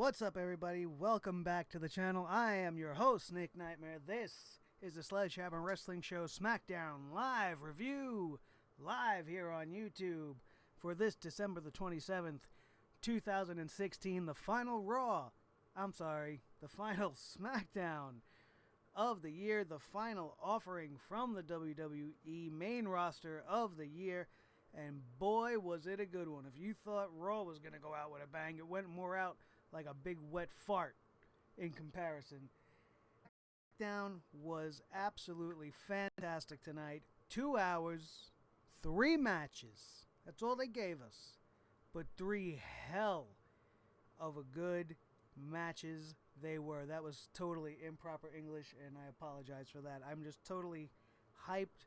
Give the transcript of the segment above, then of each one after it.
What's up, everybody? Welcome back to the channel. I am your host, Nick Nightmare. This is the Sledgehammer Wrestling Show SmackDown Live review, live here on YouTube for this December the 27th, 2016, the final the final SmackDown of the year, the final offering from the WWE main roster of the year. And boy, was it a good one. If you thought Raw was going to go out with a bang, it went more out like a big wet fart in comparison. SmackDown was absolutely fantastic tonight. 2 hours, 3 matches. That's all they gave us. But 3 hell of a good matches they were. That was totally improper English, and I apologize for that. I'm just totally hyped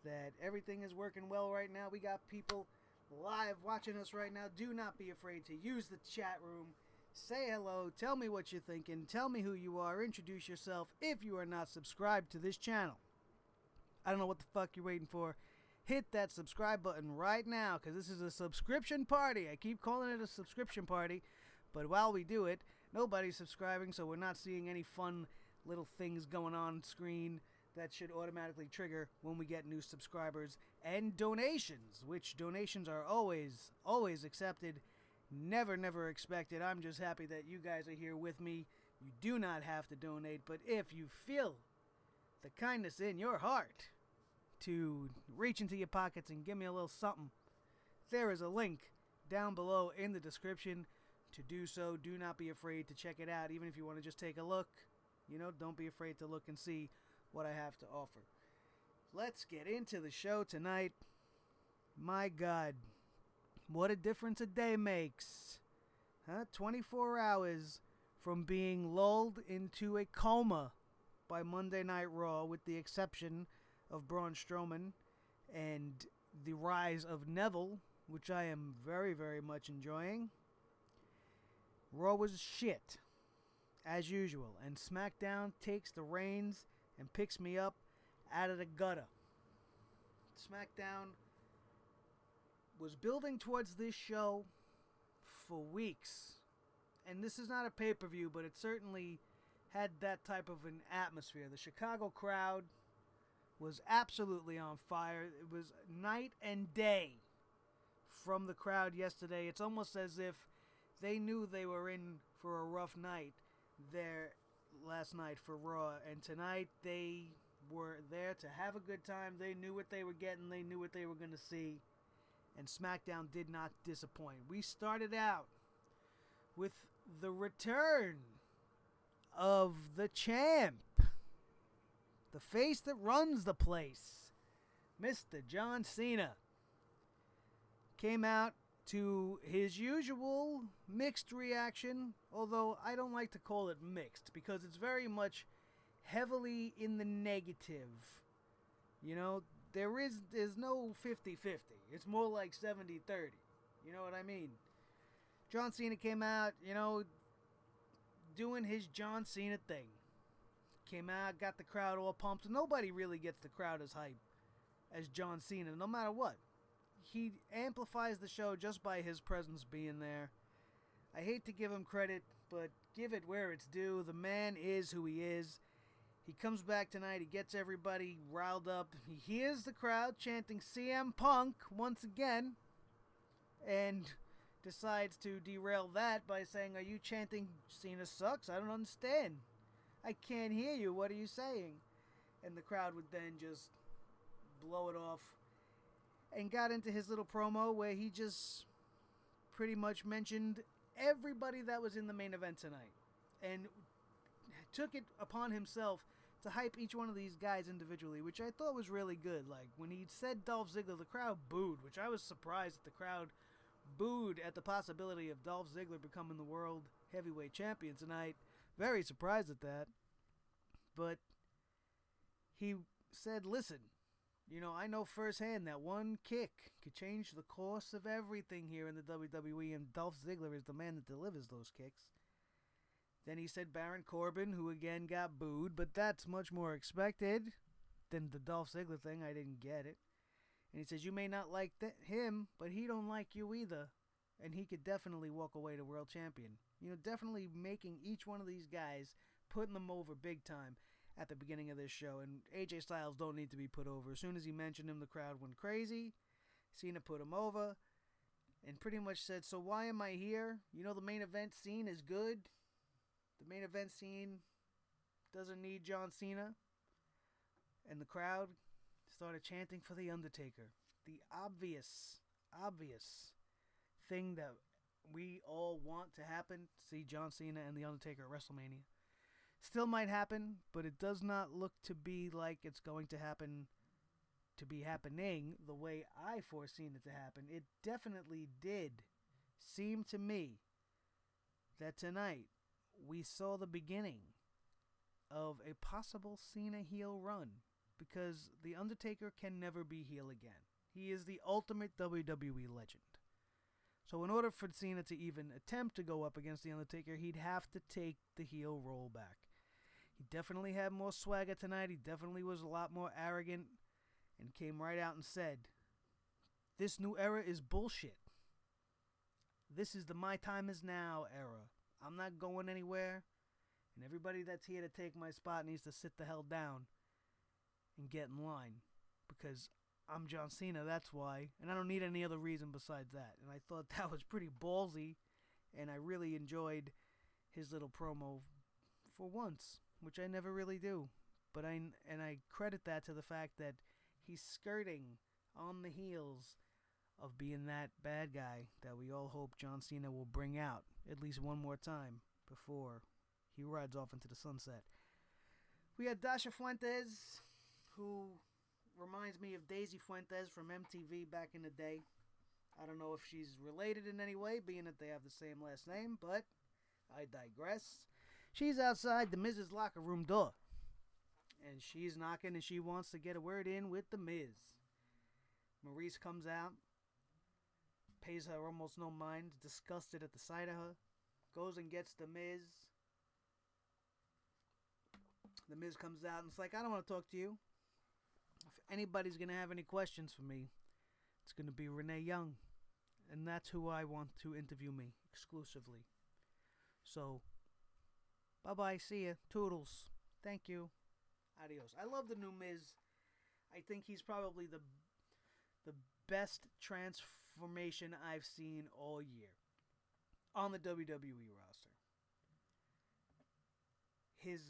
that everything is working well right now. We got people live watching us right now. Do not be afraid to use the chat room. Say hello. Tell me what you're thinking. Tell me who you are. Introduce yourself if you are not subscribed to this channel. I don't know what the fuck you're waiting for. Hit that subscribe button right now, because this is a subscription party. I keep calling it a subscription party, but while we do it, nobody's subscribing, so we're not seeing any fun little things going on screen that should automatically trigger when we get new subscribers and donations, which donations are always accepted, never expected. I'm just happy that you guys are here with me. You do not have to donate, but if you feel the kindness in your heart to reach into your pockets and give me a little something, there is a link down below in the description to do so. Do not be afraid to check it out. Even if you want to just take a look, don't be afraid to look and see what I have to offer. Let's get into the show tonight. My God, what a difference a day makes. 24 hours from being lulled into a coma by Monday Night Raw, with the exception of Braun Strowman and the rise of Neville, which I am very much enjoying. Raw was shit, as usual, and SmackDown takes the reins and picks me up out of the gutter. SmackDown was building towards this show for weeks. And this is not a pay-per-view, but it certainly had that type of an atmosphere. The Chicago crowd was absolutely on fire. It was night and day from the crowd yesterday. It's almost as if they knew they were in for a rough night there last night for Raw, and tonight they were there to have a good time. They knew what they were getting. They knew what they were going to see, and SmackDown did not disappoint. We started out with the return of the champ, the face that runs the place, Mr. John Cena. Came out to his usual mixed reaction, although I don't like to call it mixed, because it's very much heavily in the negative. There's no 50-50. It's more like 70-30. You know what I mean? John Cena came out, doing his John Cena thing. Came out, got the crowd all pumped. Nobody really gets the crowd as hype as John Cena, no matter what. He amplifies the show just by his presence being there. I hate to give him credit, but give it where it's due. The man is who he is. He comes back tonight. He gets everybody riled up. He hears the crowd chanting CM Punk once again, and decides to derail that by saying, "Are you chanting Cena sucks? I don't understand. I can't hear you. What are you saying?" And the crowd would then just blow it off, and got into his little promo where he just pretty much mentioned everybody that was in the main event tonight, and took it upon himself to hype each one of these guys individually, which I thought was really good. Like, when he said Dolph Ziggler, the crowd booed, which I was surprised that the crowd booed at the possibility of Dolph Ziggler becoming the World Heavyweight Champion tonight. Very surprised at that. But he said, listen, I know firsthand that one kick could change the course of everything here in the WWE, and Dolph Ziggler is the man that delivers those kicks. Then he said Baron Corbin, who again got booed, but that's much more expected than the Dolph Ziggler thing. I didn't get it. And he says, you may not like him, but he don't like you either, and he could definitely walk away the world champion. Definitely making each one of these guys, putting them over big time at the beginning of this show. And AJ Styles don't need to be put over. As soon as he mentioned him, the crowd went crazy. Cena put him over and pretty much said, so why am I here? The main event scene is good. The main event scene doesn't need John Cena. And the crowd started chanting for The Undertaker. The obvious thing that we all want to happen, to see John Cena and The Undertaker at WrestleMania. Still might happen, but it does not look to be like it's going to happen, to be happening the way I foreseen it to happen. It definitely did seem to me that tonight we saw the beginning of a possible Cena heel run, because The Undertaker can never be heel again. He is the ultimate WWE legend. So in order for Cena to even attempt to go up against The Undertaker, he'd have to take the heel role back. He definitely had more swagger tonight. He definitely was a lot more arrogant and came right out and said, this new era is bullshit. This is the my time is now era. I'm not going anywhere, and everybody that's here to take my spot needs to sit the hell down and get in line, because I'm John Cena, that's why, and I don't need any other reason besides that. And I thought that was pretty ballsy, and I really enjoyed his little promo for once, which I never really do. But I credit that to the fact that he's skirting on the heels of being that bad guy that we all hope John Cena will bring out at least one more time before he rides off into the sunset. We had Dasha Fuentes, who reminds me of Daisy Fuentes from MTV back in the day. I don't know if she's related in any way, being that they have the same last name, but I digress. She's outside the Miz's locker room door, and she's knocking and she wants to get a word in with the Miz. Maurice comes out, pays her almost no mind, disgusted at the sight of her, goes and gets the Miz. The Miz comes out and it's like, I don't want to talk to you. If anybody's going to have any questions for me, it's going to be Renee Young. And that's who I want to interview me exclusively. So, bye-bye, see ya, toodles, thank you, adios. I love the new Miz. I think he's probably the best transformation I've seen all year on the WWE roster. His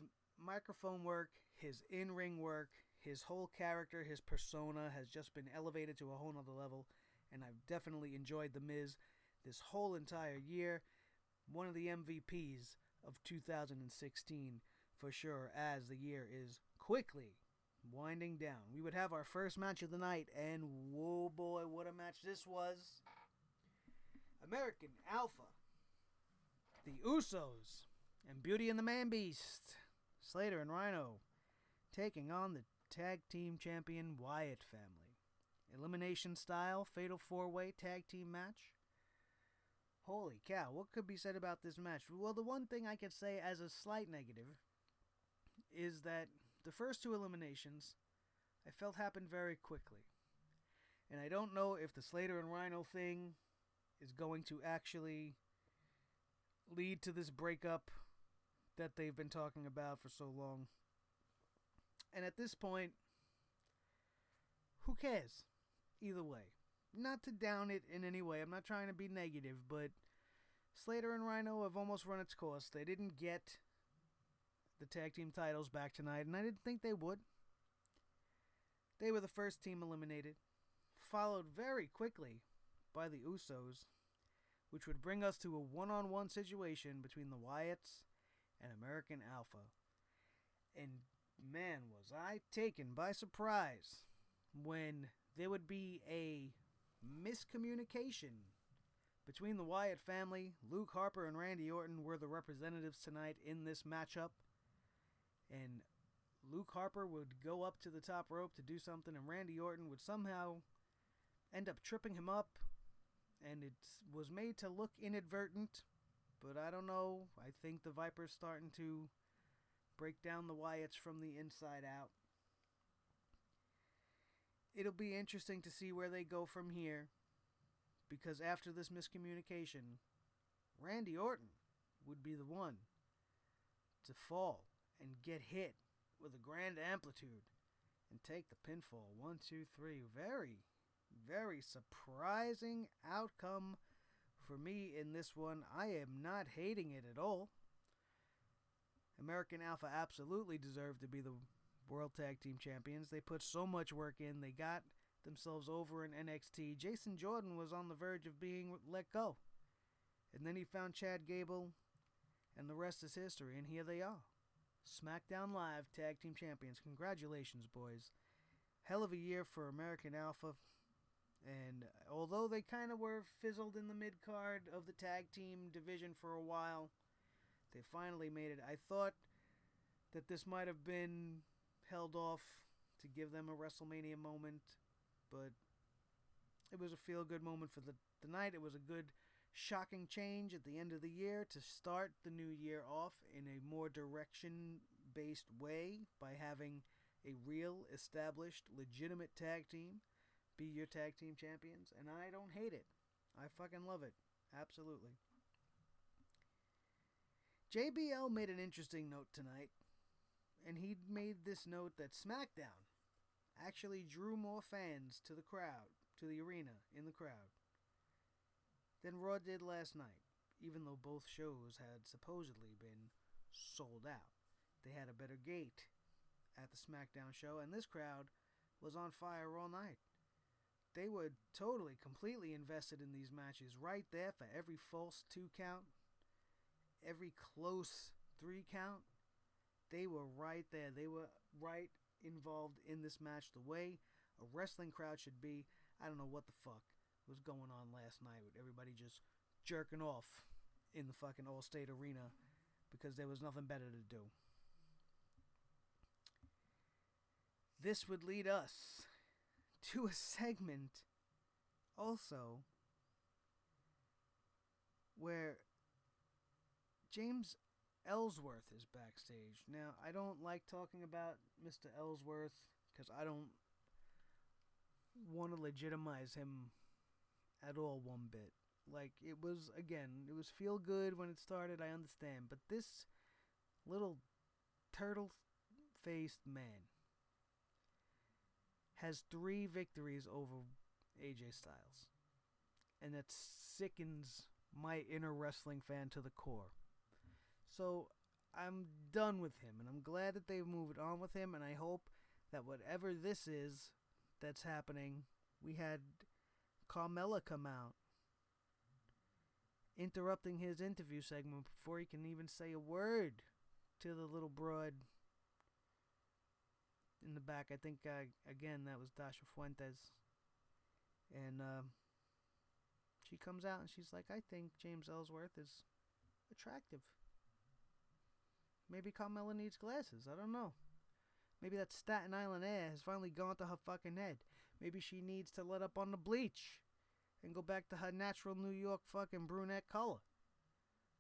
microphone work, his in-ring work, his whole character, his persona has just been elevated to a whole nother level, and I've definitely enjoyed The Miz this whole entire year. One of the MVPs of 2016 for sure, as the year is quickly winding down. We would have our first match of the night, and whoa boy, what a match this was. American Alpha, the Usos, and Beauty and the Man Beast, Slater and Rhino, taking on the tag team champion Wyatt family. Elimination style, fatal 4-way tag team match. Holy cow, what could be said about this match? Well, the one thing I could say as a slight negative is that the first two eliminations I felt happened very quickly. And I don't know if the Slater and Rhino thing is going to actually lead to this breakup that they've been talking about for so long. And at this point, who cares? Either way. Not to down it in any way. I'm not trying to be negative, but Slater and Rhino have almost run its course. They didn't get the tag team titles back tonight, and I didn't think they would. They were the first team eliminated, followed very quickly by the Usos, which would bring us to a one-on-one situation between the Wyatts and American Alpha. And man, was I taken by surprise when there would be a miscommunication between the Wyatt family. Luke Harper and Randy Orton were the representatives tonight in this matchup. And Luke Harper would go up to the top rope to do something, and Randy Orton would somehow end up tripping him up. And it was made to look inadvertent, but I don't know. I think the Viper's starting to break down the Wyatts from the inside out. It'll be interesting to see where they go from here, because after this miscommunication, Randy Orton would be the one to fall and get hit with a grand amplitude and take the pinfall. 1, 2, 3. Very, very surprising outcome for me in this one. I am not hating it at all. American Alpha absolutely deserved to be the World Tag Team Champions. They put so much work in. They got themselves over in NXT. Jason Jordan was on the verge of being let go. And then he found Chad Gable, and the rest is history, and here they are. SmackDown Live Tag Team Champions. Congratulations, boys. Hell of a year for American Alpha. And although they kind of were fizzled in the mid-card of the tag team division for a while, they finally made it. I thought that this might have been held off to give them a WrestleMania moment, but it was a feel-good moment for the night. It was a good, shocking change at the end of the year to start the new year off in a more direction-based way by having a real, established, legitimate tag team be your tag team champions, and I don't hate it. I fucking love it. Absolutely. JBL made an interesting note tonight, and he made this note that SmackDown actually drew more fans to the crowd, to the arena, in the crowd, than Raw did last night, even though both shows had supposedly been sold out. They had a better gate at the SmackDown show, and this crowd was on fire all night. They were totally, completely invested in these matches, right there for every false 2 count, every close 3 count. They were right there. They were right involved in this match the way a wrestling crowd should be. I don't know what the fuck was going on last night with everybody just jerking off in the fucking Allstate Arena because there was nothing better to do. This would lead us to a segment also where James Ellsworth is backstage. Now, I don't like talking about Mr. Ellsworth because I don't want to legitimize him at all one bit. Like, it was feel good when it started, I understand. But this little turtle-faced man has 3 victories over AJ Styles. And that sickens my inner wrestling fan to the core. So, I'm done with him, and I'm glad that they've moved on with him, and I hope that whatever this is that's happening, we had Carmella come out, interrupting his interview segment before he can even say a word to the little broad in the back. I think, again, that was Dasha Fuentes. And she comes out and she's like, I think James Ellsworth is attractive. Maybe Carmella needs glasses. I don't know. Maybe that Staten Island air has finally gone to her fucking head. Maybe she needs to let up on the bleach and go back to her natural New York fucking brunette color.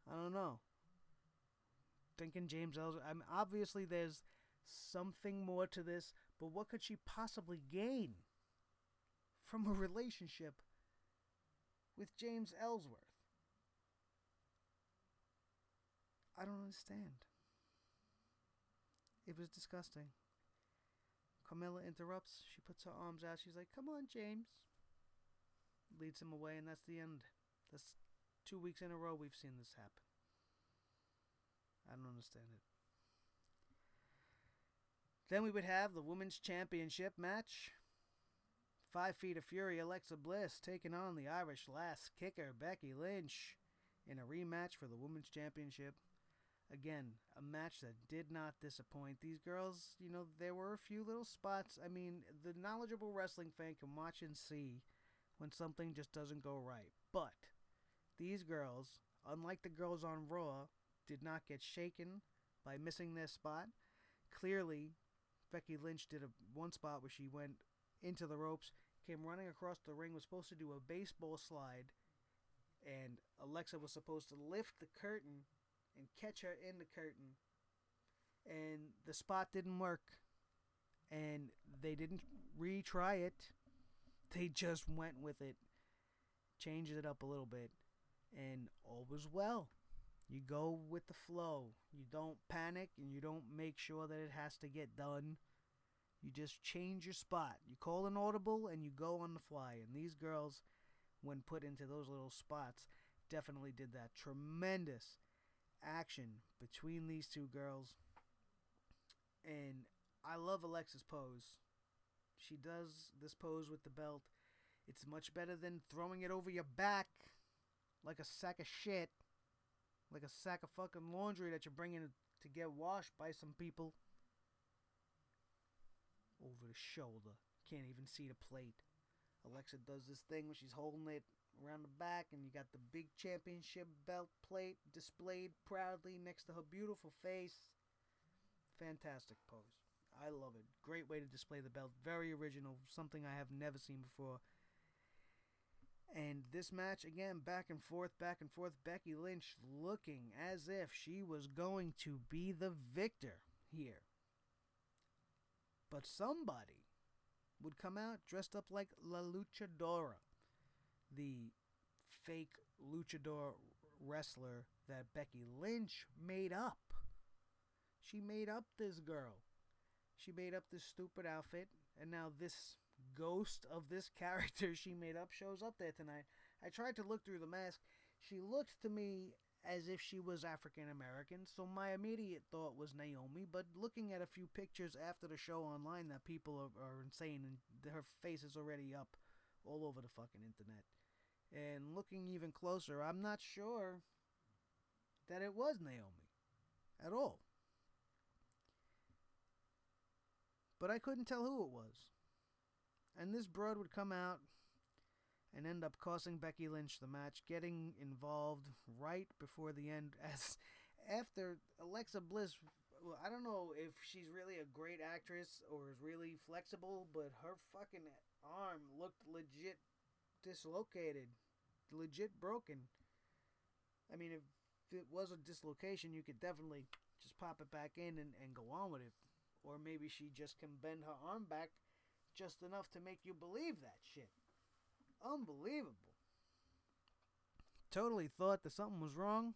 I don't know. Thinking James Ellsworth. I mean, obviously there's something more to this, but what could she possibly gain from a relationship with James Ellsworth? I don't understand. It was disgusting. Carmella interrupts. She puts her arms out. She's like, come on, James. Leads him away, and that's the end. That's 2 weeks in a row we've seen this happen. I don't understand it. Then we would have the Women's Championship match. 5 Feet of Fury, Alexa Bliss taking on the Irish Lass Kicker, Becky Lynch, in a rematch for the Women's Championship. Again, a match that did not disappoint. These girls, there were a few little spots. I mean, the knowledgeable wrestling fan can watch and see when something just doesn't go right. But these girls, unlike the girls on Raw, did not get shaken by missing their spot. Clearly, Becky Lynch did one spot where she went into the ropes, came running across the ring, was supposed to do a baseball slide, and Alexa was supposed to lift the curtain and catch her in the curtain, and the spot didn't work, and they didn't retry it. They just went with it, changed it up a little bit, and all was well. You go with the flow. You don't panic and you don't make sure that it has to get done. You just change your spot. You call an audible and you go on the fly. And these girls, when put into those little spots, definitely did that. Tremendous action between these two girls. And I love Alexa's pose. She does this pose with the belt. It's much better than throwing it over your back like a sack of shit. Like a sack of fucking laundry that you're bringing to get washed by some people. Over the shoulder. Can't even see the plate. Alexa does this thing where she's holding it around the back, and you got the big championship belt plate displayed proudly next to her beautiful face. Fantastic pose. I love it. Great way to display the belt. Very original. Something I have never seen before. And this match, again, back and forth. Becky Lynch looking as if she was going to be the victor here. But somebody would come out dressed up like La Luchadora, the fake luchador wrestler that Becky Lynch made up. She made up this girl. She made up this stupid outfit, and now this ghost of this character she made up shows up there tonight. I tried to look through the mask. She looked to me as if she was African American, so my immediate thought was Naomi, but looking at a few pictures after the show online that people are insane, and her face is already up all over the fucking internet. And looking even closer, I'm not sure that it was Naomi at all. But I couldn't tell who it was. And this broad would come out and end up costing Becky Lynch the match, getting involved right before the end. As after Alexa Bliss, well, I don't know if she's really a great actress or is really flexible, but her fucking arm looked legit dislocated, legit broken. I mean, if it was a dislocation, you could definitely just pop it back in and go on with it. Or maybe she just can bend her arm back just enough to make you believe that shit. Unbelievable. Totally thought that something was wrong,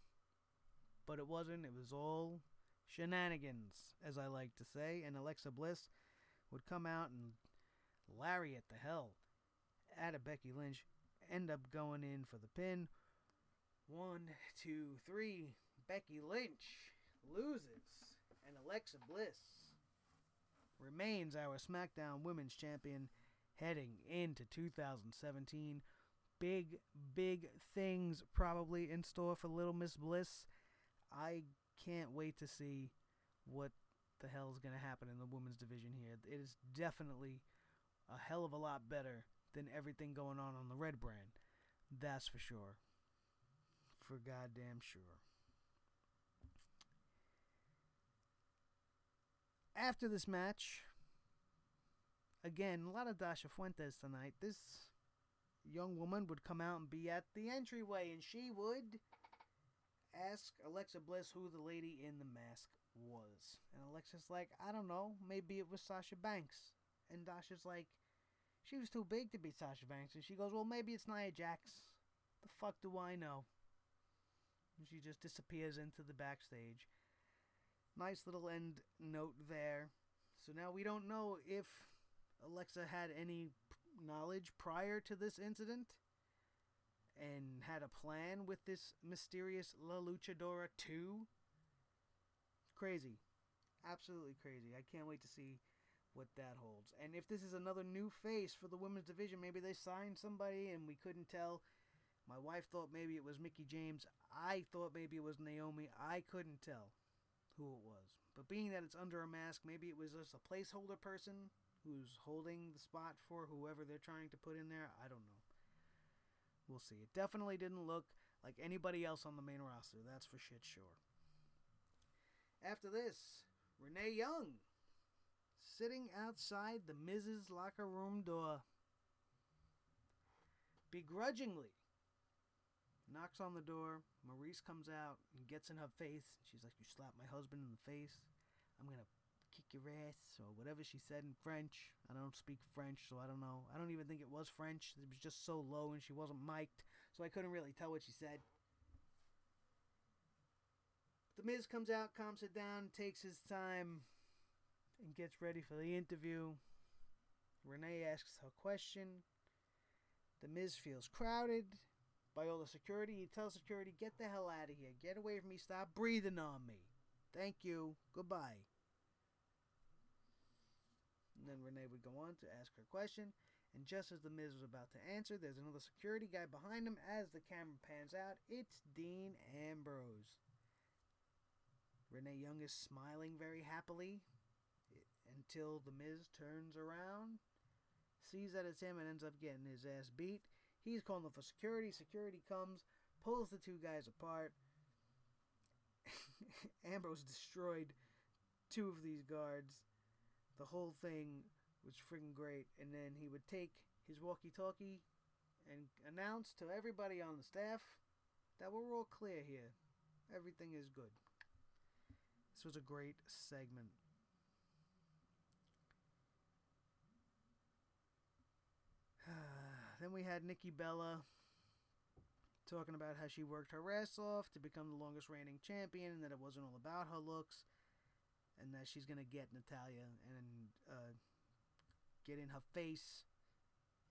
but it wasn't. It was all shenanigans, as I like to say. And Alexa Bliss would come out and lariat the hell out of Becky Lynch. End up going in for the pin. 1, 2, 3. Becky Lynch loses. And Alexa Bliss remains our SmackDown Women's Champion heading into 2017. Big things probably in store for Little Miss Bliss. I can't wait to see what the hell is going to happen in the women's division here. It is definitely a hell of a lot better than everything going on the Red brand. That's for sure. For goddamn sure. After this match, again, a lot of Dasha Fuentes tonight. This young woman would come out and be at the entryway, and she would ask Alexa Bliss who the lady in the mask was. And Alexa's like, I don't know, maybe it was Sasha Banks. And Dasha's like, she was too big to be Sasha Banks. And she goes, well, maybe it's Nia Jax. The fuck do I know? And she just disappears into the backstage. Nice little end note there. So now we don't know if Alexa had any knowledge prior to this incident and had a plan with this mysterious La Luchadora 2. Crazy. Absolutely crazy. I can't wait to see what that holds. And if this is another new face for the women's division, maybe they signed somebody and we couldn't tell. My wife thought maybe it was Mickie James. I thought maybe it was Naomi. I couldn't tell who it was. But being that it's under a mask, maybe it was just a placeholder person who's holding the spot for whoever they're trying to put in there. I don't know. We'll see. It definitely didn't look like anybody else on the main roster. That's for shit sure. After this, Renee Young sitting outside the Miz's locker room door. Begrudgingly knocks on the door. Maurice comes out and gets in her face. She's like, you slapped my husband in the face. I'm going to kick your ass, or whatever she said in French. I don't speak French, so I don't know. I don't even think it was French. It was just so low and she wasn't mic'd, so I couldn't really tell what she said. The Miz comes out, calms it down, takes his time, and gets ready for the interview. Renee asks her question. The Miz feels crowded by all the security. He tells security, get the hell out of here. Get away from me. Stop breathing on me. Thank you. Goodbye. And then Renee would go on to ask her question. And just as the Miz was about to answer, there's another security guy behind him. As the camera pans out, it's Dean Ambrose. Renee Young is smiling very happily until the Miz turns around, sees that it's him, and ends up getting his ass beat. He's calling for security. Security comes, pulls the two guys apart. Ambrose destroyed two of these guards. The whole thing was freaking great. And then he would take his walkie-talkie and announce to everybody on the staff that we're all clear here. Everything is good. This was a great segment. Then we had Nikki Bella talking about how she worked her ass off to become the longest reigning champion, and that it wasn't all about her looks, and that she's going to get Natalya and get in her face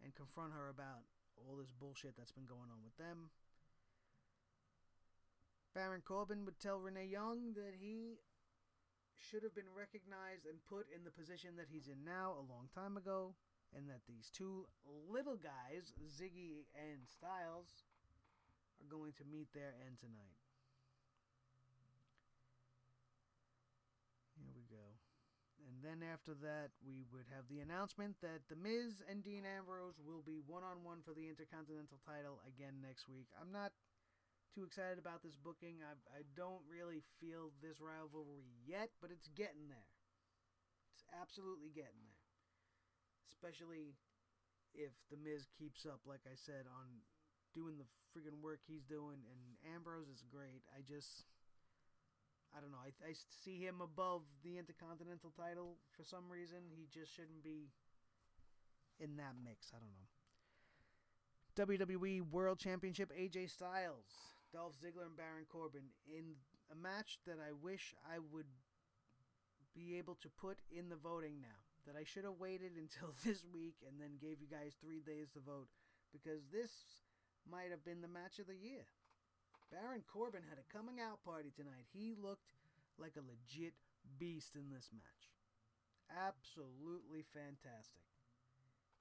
and confront her about all this bullshit that's been going on with them. Baron Corbin would tell Renee Young that he should have been recognized and put in the position that he's in now a long time ago, and that these two little guys, Ziggy and Styles, are going to meet their end tonight. Here we go. And then after that, we would have the announcement that The Miz and Dean Ambrose will be one-on-one for the Intercontinental title again next week. I'm not too excited about this booking. I don't really feel this rivalry yet, but it's getting there. It's absolutely getting there. Especially if The Miz keeps up, like I said, on doing the friggin' work he's doing. And Ambrose is great. I don't know. I see him above the Intercontinental title for some reason. He just shouldn't be in that mix. I don't know. WWE World Championship, AJ Styles, Dolph Ziggler, and Baron Corbin in a match that I wish I would be able to put in the voting now. That I should have waited until this week and then gave you guys 3 days to vote, because this might have been the match of the year. Baron Corbin had a coming out party tonight. He looked like a legit beast in this match. Absolutely fantastic.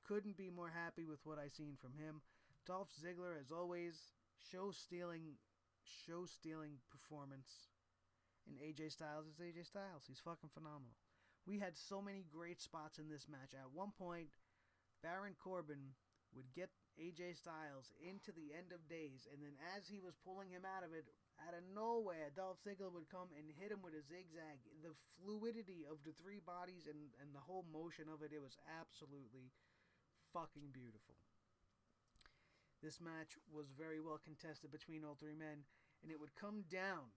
Couldn't be more happy with what I seen from him. Dolph Ziggler, as always, show-stealing performance. And AJ Styles is AJ Styles. He's fucking phenomenal. We had so many great spots in this match. At one point, Baron Corbin would get AJ Styles into the end of days, and then as he was pulling him out of it, out of nowhere, Dolph Ziggler would come and hit him with a zigzag. The fluidity of the three bodies and the whole motion of it, it was absolutely fucking beautiful. This match was very well contested between all three men, and it would come down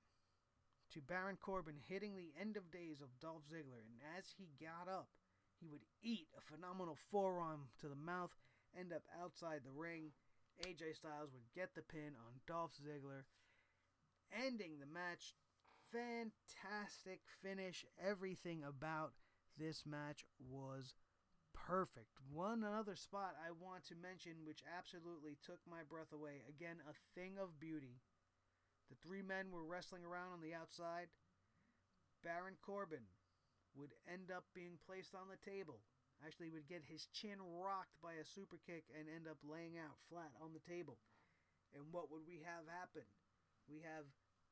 to Baron Corbin hitting the end of days of Dolph Ziggler, and as he got up, he would eat a phenomenal forearm to the mouth, end up outside the ring. AJ Styles would get the pin on Dolph Ziggler, ending the match. Fantastic finish. Everything about this match was perfect. One other spot I want to mention which absolutely took my breath away. Again, a thing of beauty. The three men were wrestling around on the outside. Baron Corbin would end up being placed on the table. Actually, would get his chin rocked by a super kick and end up laying out flat on the table. And what would we have happen? We have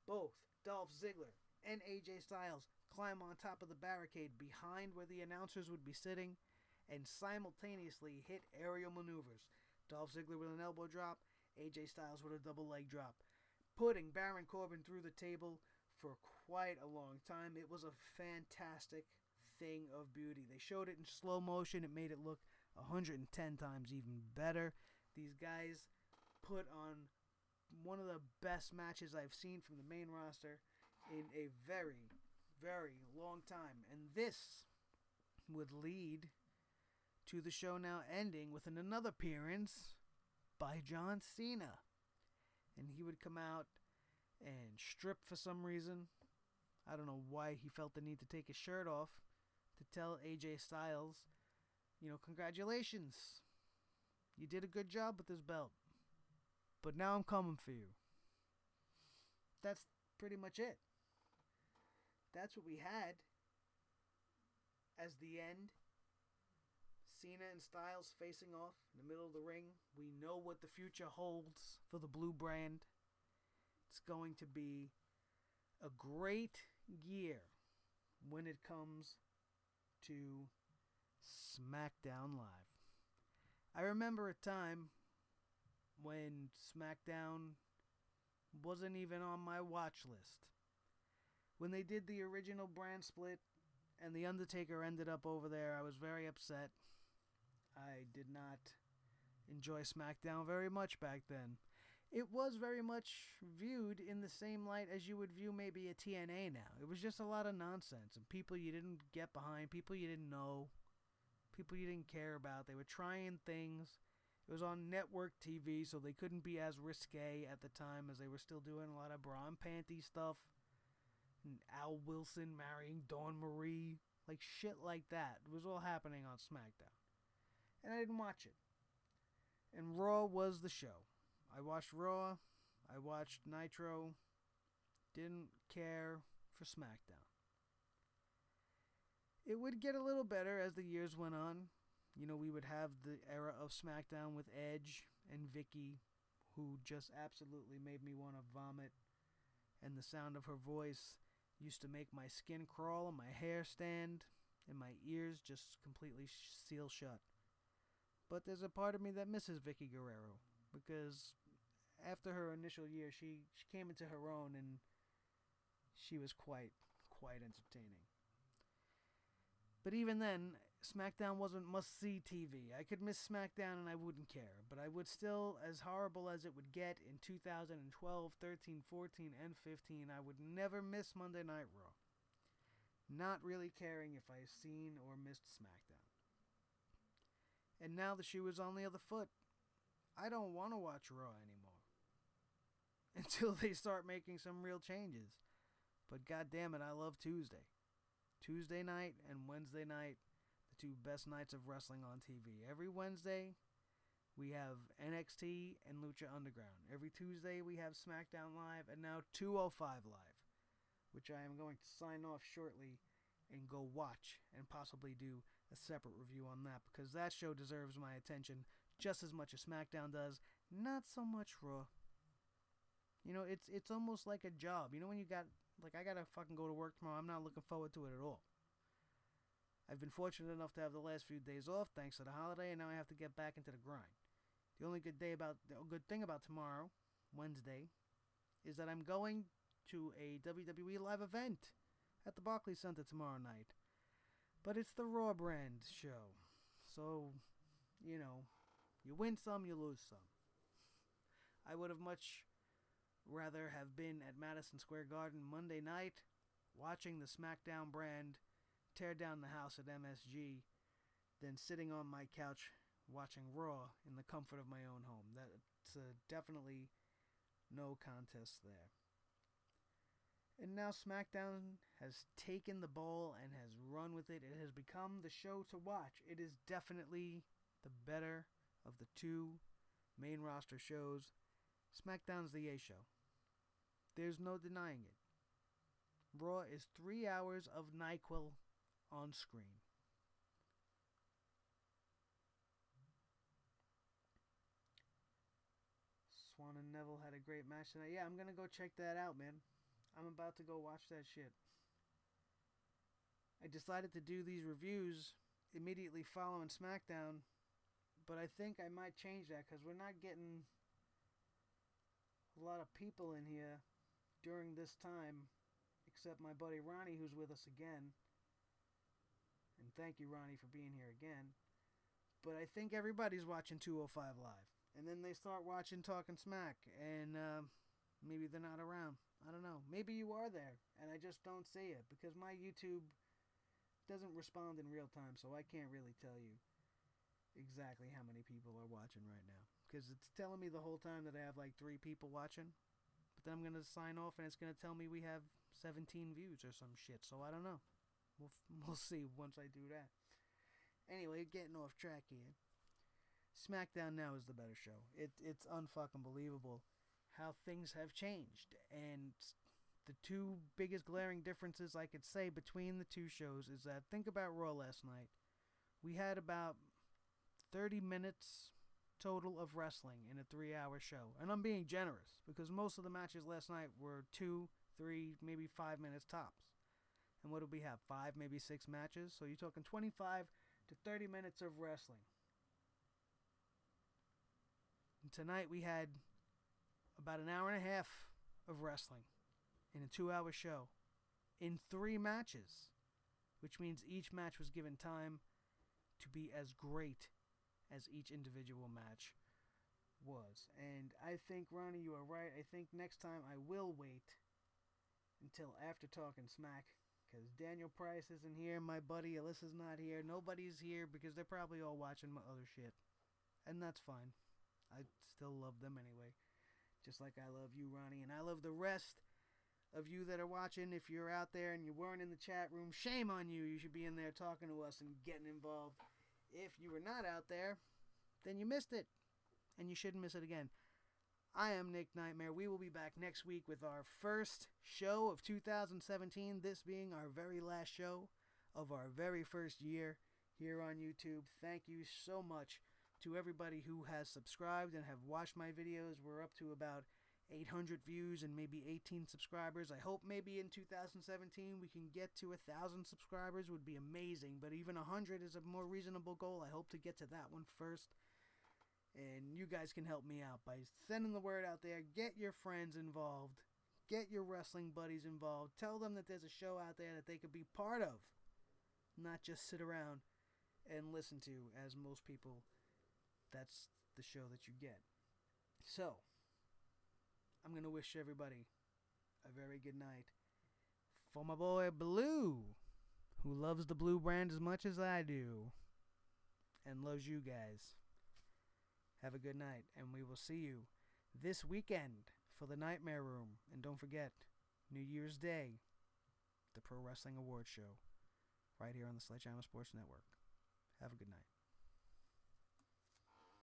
both Dolph Ziggler and AJ Styles climb on top of the barricade behind where the announcers would be sitting and simultaneously hit aerial maneuvers. Dolph Ziggler with an elbow drop, AJ Styles with a double leg drop, putting Baron Corbin through the table for quite a long time. It was a fantastic thing of beauty. They showed it in slow motion. It made it look 110 times even better. These guys put on one of the best matches I've seen from the main roster in a very, very long time. And this would lead to the show now ending with another appearance by John Cena. And he would come out and strip for some reason I don't know why he felt the need to take his shirt off to tell AJ Styles, congratulations. You did a good job with this belt. But now I'm coming for you. That's pretty much it. That's what we had as the end. Cena and Styles facing off in the middle of the ring. We know what the future holds for the blue brand. It's going to be a great year when it comes to SmackDown Live. I remember a time when SmackDown wasn't even on my watch list. When they did the original brand split and The Undertaker ended up over there, I was very upset. I did not enjoy SmackDown very much back then. It was very much viewed in the same light as you would view maybe a TNA now. It was just a lot of nonsense and people you didn't get behind, people you didn't know, people you didn't care about. They were trying things. It was on network TV, so they couldn't be as risque at the time as they were still doing a lot of bra and panty stuff. And Al Wilson marrying Dawn Marie. Like shit like that. It was all happening on SmackDown. And I didn't watch it. And Raw was the show. I watched Raw. I watched Nitro. Didn't care for SmackDown. It would get a little better as the years went on. We would have the era of SmackDown with Edge and Vicky, who just absolutely made me want to vomit. And the sound of her voice used to make my skin crawl and my hair stand and my ears just completely seal shut. But there's a part of me that misses Vicky Guerrero because after her initial year, she came into her own and she was quite entertaining. But even then, SmackDown wasn't must-see TV. I could miss SmackDown and I wouldn't care. But I would still, as horrible as it would get in 2012, 13, 14, and 15, I would never miss Monday Night Raw. Not really caring if I seen or missed SmackDown. And now the shoe is on the other foot. I don't want to watch Raw anymore. Until they start making some real changes. But goddamn it, I love Tuesday. Tuesday night and Wednesday night, the two best nights of wrestling on TV. Every Wednesday, we have NXT and Lucha Underground. Every Tuesday, we have SmackDown Live and now 205 Live, which I am going to sign off shortly and go watch and possibly do a separate review on that because that show deserves my attention just as much as SmackDown does. Not so much Raw. It's almost like a job. When you got... I gotta fucking go to work tomorrow. I'm not looking forward to it at all. I've been fortunate enough to have the last few days off thanks to the holiday, and now I have to get back into the grind. The only good thing about tomorrow, Wednesday, is that I'm going to a WWE live event at the Barclays Center tomorrow night. But it's the Raw brand show. So, you win some, you lose some. I would have much rather have been at Madison Square Garden Monday night watching the SmackDown brand tear down the house at MSG than sitting on my couch watching Raw in the comfort of my own home. That's definitely no contest there. And now SmackDown has taken the ball and has run with it. It has become the show to watch. It is definitely the better of the two main roster shows. SmackDown's the A show. There's no denying it. Raw is 3 hours of NyQuil on screen. Swan and Neville had a great match tonight. Yeah, I'm gonna go check that out, man. I'm about to go watch that shit. I decided to do these reviews immediately following SmackDown, but I think I might change that because we're not getting a lot of people in here during this time, except my buddy Ronnie, who's with us again. And thank you, Ronnie, for being here again. But I think everybody's watching 205 Live. And then they start watching Talking Smack, and maybe they're not around. I don't know. Maybe you are there, and I just don't see it, because my YouTube doesn't respond in real time, so I can't really tell you exactly how many people are watching right now. Because it's telling me the whole time that I have like 3 people watching. But then I'm going to sign off and it's going to tell me we have 17 views or some shit. So I don't know. We'll see once I do that. Anyway, getting off track here. SmackDown now is the better show. It's unfucking believable how things have changed. And the two biggest glaring differences I could say between the two shows is that, think about Raw last night. We had about 30 minutes total of wrestling in a 3-hour show. And I'm being generous, because most of the matches last night were 2, 3, maybe 5 minutes tops. And what did we have? 5, maybe 6 matches? So you're talking 25 to 30 minutes of wrestling. And tonight we had about an hour and a half of wrestling in a 2-hour show in 3 matches, which means each match was given time to be as great as each individual match was. And I think, Ronnie, you are right. I think next time I will wait until after Talking Smack, because Daniel Price isn't here, my buddy Alyssa's not here, nobody's here because they're probably all watching my other shit. And that's fine. I still love them anyway. Just like I love you, Ronnie, and I love the rest of you that are watching. If you're out there and you weren't in the chat room, shame on you. You should be in there talking to us and getting involved. If you were not out there, then you missed it, and you shouldn't miss it again. I am Nick Nightmare. We will be back next week with our first show of 2017, this being our very last show of our very first year here on YouTube. Thank you so much to everybody who has subscribed and have watched my videos. We're up to about 800 views and maybe 18 subscribers. I hope maybe in 2017 we can get to 1,000 subscribers. Would be amazing, but even 100 is a more reasonable goal. I hope to get to that one first. And you guys can help me out by sending the word out there. Get your friends involved. Get your wrestling buddies involved. Tell them that there's a show out there that they could be part of, not just sit around and listen to, as most people, that's the show that you get. So, I'm going to wish everybody a very good night. For my boy Blue, who loves the Blue brand as much as I do, and loves you guys. Have a good night, and we will see you this weekend for the Nightmare Room. And don't forget, New Year's Day, the Pro Wrestling Awards Show, right here on the Sledgehammer Sports Network. Have a good night.